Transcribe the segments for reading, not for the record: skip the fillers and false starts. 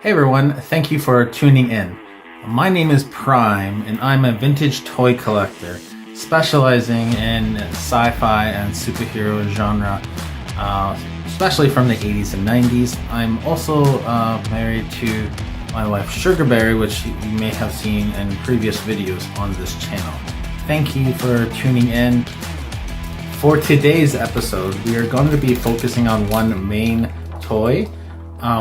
Hey everyone, thank you for tuning in. My name is Prime and I'm a vintage toy collector specializing in sci-fi and superhero genre, especially from the 80s and 90s. I'm also married to my wife Sugarberry, which you may have seen in previous videos on this channel. Thank you for tuning in. For today's episode, we are going to be focusing on one main toy,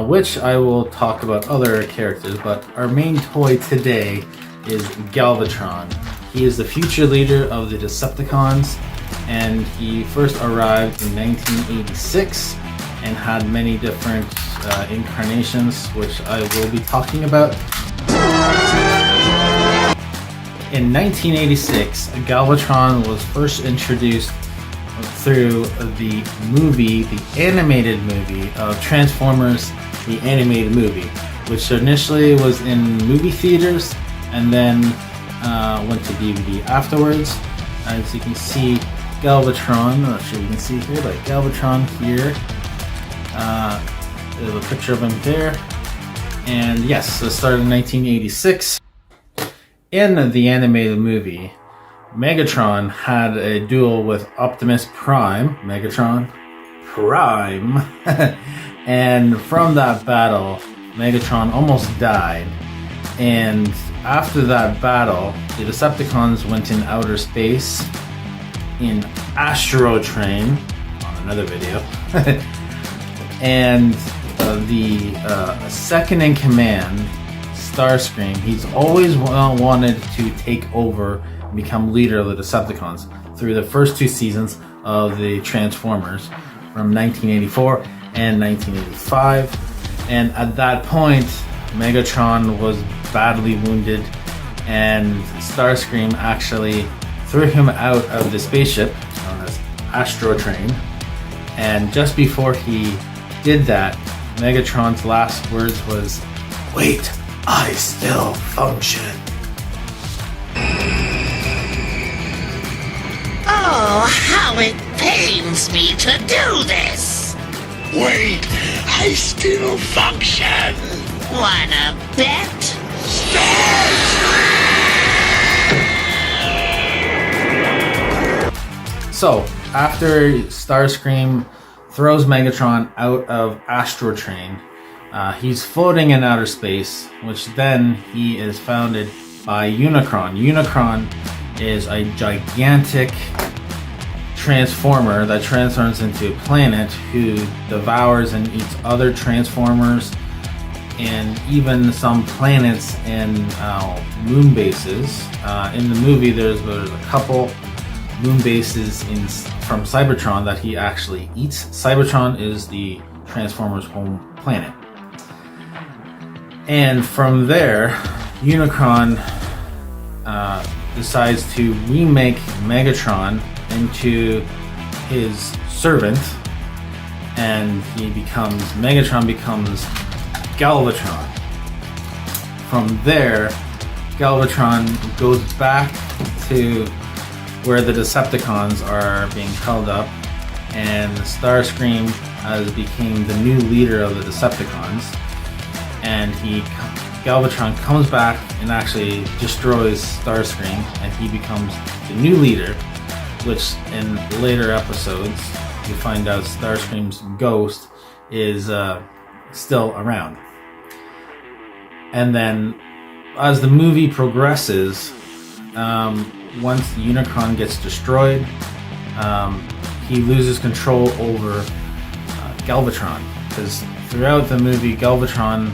which I will talk about other characters, but our main toy today is Galvatron. He is the future leader of the Decepticons, and he first arrived in 1986 and had many different incarnations, which I will be talking about. In 1986, Galvatron was first introduced through the animated movie of Transformers, the animated movie, which initially was in movie theaters and then went to DVD afterwards. As you can see, Galvatron, I'm not sure you can see here, but Galvatron here, there's a picture of him there. And yes, it started in 1986. In the animated movie, Megatron had a duel with Optimus Prime, Megatron Prime, and from that battle, Megatron almost died. And after that battle, the Decepticons went in outer space in Astro Train, on another video, and the second in command, Starscream, he's always wanted to take over and become leader of the Decepticons through the first two seasons of the Transformers from 1984 and 1985. And at that point, Megatron was badly wounded, and Starscream actually threw him out of the spaceship known as Astro Train. And just before he did that, Megatron's last words was, "Wait, I still function." Oh, how it pains me to do this! Wait, I still function! Wanna bet? So, after Starscream throws Megatron out of Astro Train, he's floating in outer space, which then he is founded by Unicron. Unicron is a gigantic transformer that transforms into a planet who devours and eats other transformers and even some planets and moon bases. In the movie, there's a couple moon bases from Cybertron that he actually eats. Cybertron is the Transformers' home planet. And from there, Unicron decides to remake Megatron into his servant, and Megatron becomes Galvatron. From there, Galvatron goes back to where the Decepticons are being held up, and Starscream became the new leader of the Decepticons, and Galvatron comes back and actually destroys Starscream, and he becomes the new leader, which in later episodes you find out Starscream's ghost is still around. And then as the movie progresses, once Unicron gets destroyed, he loses control over Galvatron, because throughout the movie Galvatron,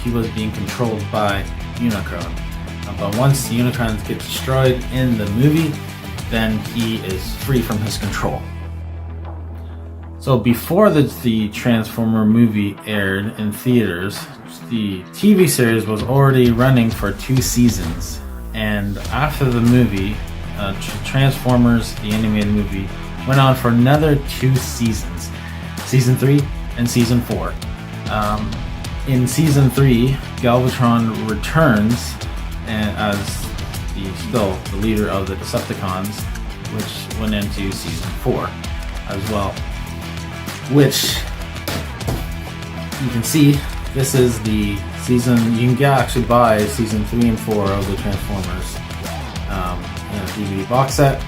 he was being controlled by Unicron. But once Unicron gets destroyed in the movie, then he is free from his control. So before the Transformer movie aired in theaters, the TV series was already running for 2 seasons. And after the movie, Transformers, the animated movie, went on for another 2 seasons. Season 3 and Season 4. In Season 3, Galvatron returns as still the leader of the Decepticons, which went into Season 4 as well. Which you can see, this is the season. You can actually buy season 3 and 4 of the Transformers in a DVD box set,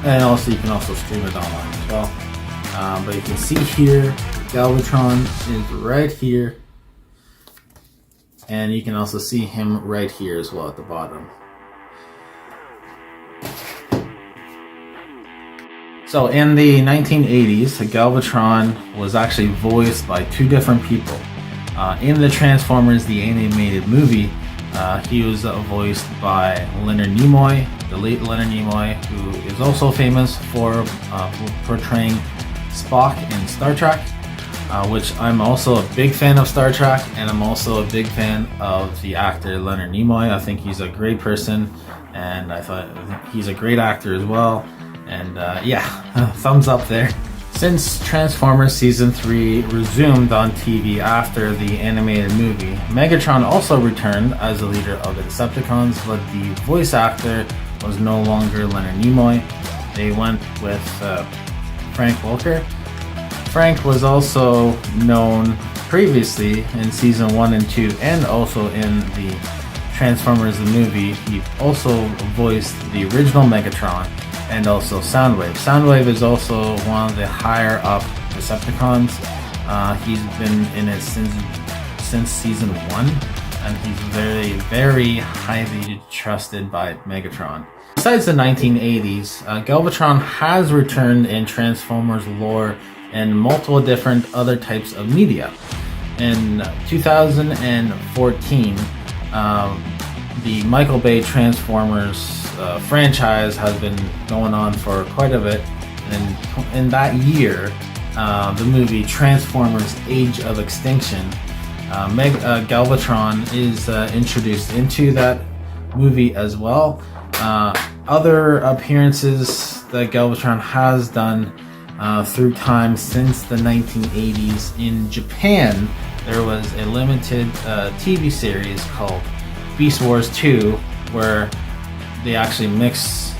and also you can also stream it online as well. But you can see here, Galvatron is right here, and you can also see him right here as well at the bottom. So in the 1980s, Galvatron was actually voiced by 2 different people. In the Transformers, the animated movie, he was voiced by Leonard Nimoy, the late Leonard Nimoy, who is also famous for portraying Spock in Star Trek, which I'm also a big fan of Star Trek, and I'm also a big fan of the actor Leonard Nimoy. I think he's a great person, and I thought he's a great actor as well. And yeah, thumbs up there. Since Transformers Season 3 resumed on TV after the animated movie, Megatron also returned as the leader of the Decepticons, but the voice actor was no longer Leonard Nimoy. They went with Frank Welker. Frank was also known previously in Season 1 and 2, and also in the Transformers the movie. He also voiced the original Megatron and also Soundwave. Soundwave is also one of the higher up Decepticons. He's been in it since Season 1, and he's very, very highly trusted by Megatron. Besides the 1980s, Galvatron has returned in Transformers lore and multiple different other types of media. In 2014, the Michael Bay Transformers franchise has been going on for quite a bit, and in that year, the movie Transformers Age of Extinction, Galvatron is introduced into that movie as well. Other appearances that Galvatron has done through time since the 1980s. In Japan, there was a limited TV series called Beast Wars 2, where they actually mix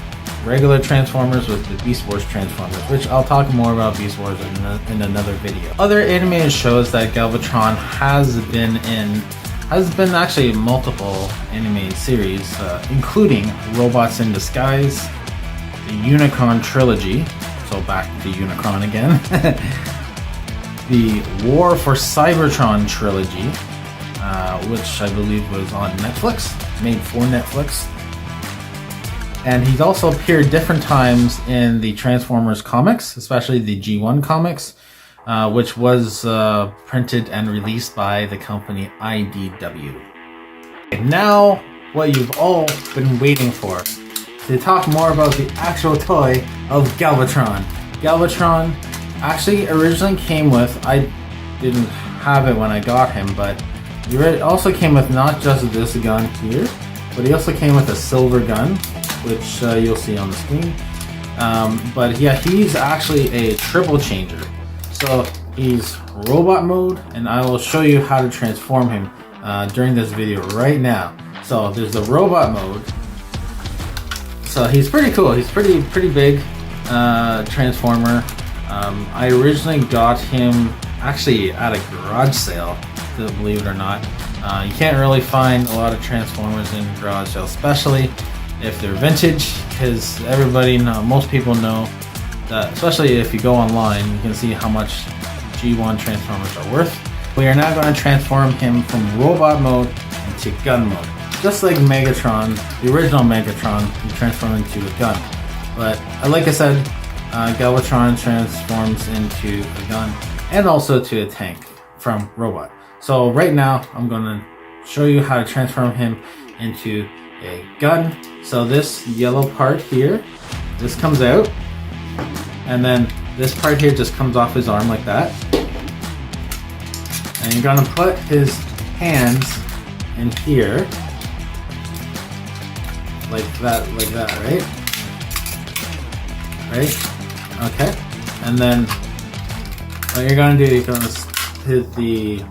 regular Transformers with the Beast Wars Transformers, which I'll talk more about Beast Wars in another video. Other animated shows that Galvatron has been in actually multiple animated series, including Robots in Disguise, the Unicron trilogy, so back to Unicron again, the War for Cybertron trilogy, which I believe was on Netflix, made for Netflix. And he's also appeared different times in the Transformers comics, especially the G1 comics, which was printed and released by the company IDW. And now, what you've all been waiting for, to talk more about the actual toy of Galvatron. Galvatron actually originally came with, I didn't have it when I got him, but it also came with not just this gun here, but he also came with a silver gun, which you'll see on the screen. But yeah, he's actually a triple changer. So he's robot mode, and I will show you how to transform him during this video right now. So there's the robot mode. So he's pretty cool. He's pretty big transformer. I originally got him actually at a garage sale, believe it or not. You can't really find a lot of Transformers in garage sales, especially if they're vintage, because most people know that, especially if you go online, you can see how much G1 Transformers are worth. We are now going to transform him from robot mode into gun mode. Just like Megatron, the original Megatron, he transformed into a gun. But like I said, Galvatron transforms into a gun and also to a tank from robot. So right now, I'm going to show you how to transform him into a gun. So this yellow part here, this comes out, and then this part here just comes off his arm like that. And you're gonna put his hands in here, like that, right? Right? Okay. And then what you're gonna do, you're gonna hit the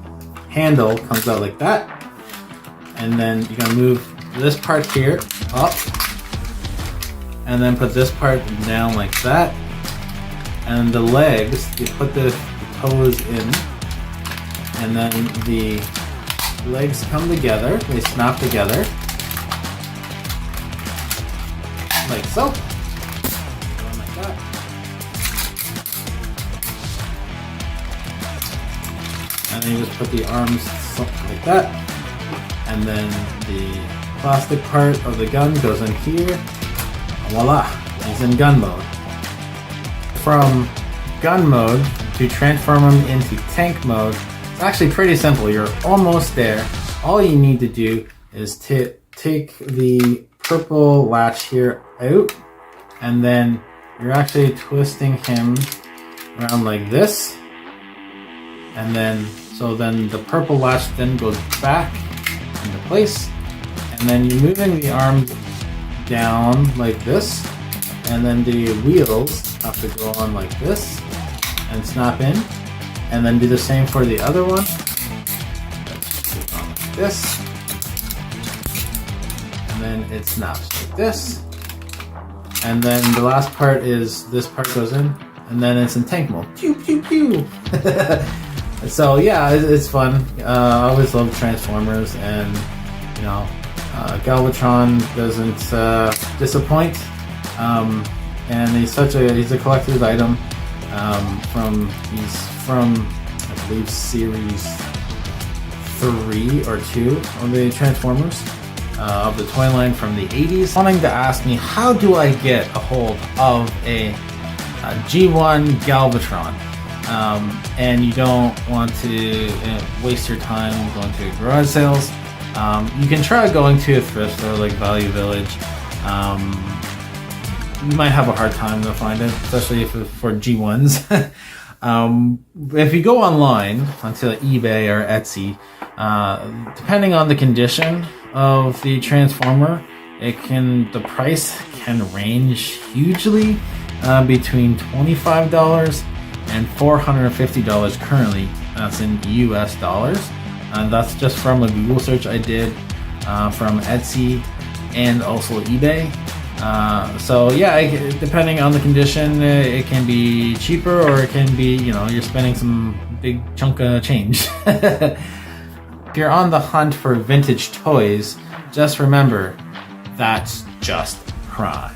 handle, comes out like that, and then you're gonna move this part here up, and then put this part down like that, and the legs, you put the toes in, and then the legs come together, they snap together, like so. Going like that. And then you just put the arms like that, and then the plastic part of the gun goes in here. Voila, it's in gun mode. From gun mode to transform them into tank mode, it's actually pretty simple. You're almost there. All you need to do is take the purple latch here out, and you're actually twisting him around like this, and then the purple latch then goes back into place, and then you're moving the arm down like this, and then the wheels have to go on like this and snap in, and then do the same for the other one. Let's on like this, and then it snaps like this, and then the last part is this part goes in, and then it's in tank mode. Pew pew pew. So yeah, it's fun. I always love Transformers, and you know, Galvatron doesn't disappoint. And he's a collector's item. He's from I believe series 3 or 2 of the Transformers of the toy line from the 80s. Wanting to ask me, how do I get a hold of a G1 Galvatron? And you don't want to waste your time going to garage sales. You can try going to a thrift store like Value Village. You might have a hard time to find it, especially if it's for G1s. If you go online onto eBay or Etsy, depending on the condition of the Transformer, the price can range hugely between $25 and $450 currently. That's in US dollars. And that's just from a Google search I did from Etsy and also eBay. So yeah, depending on the condition, it can be cheaper, or it can be, you're spending some big chunk of change. If you're on the hunt for vintage toys, just remember, that's just Prime.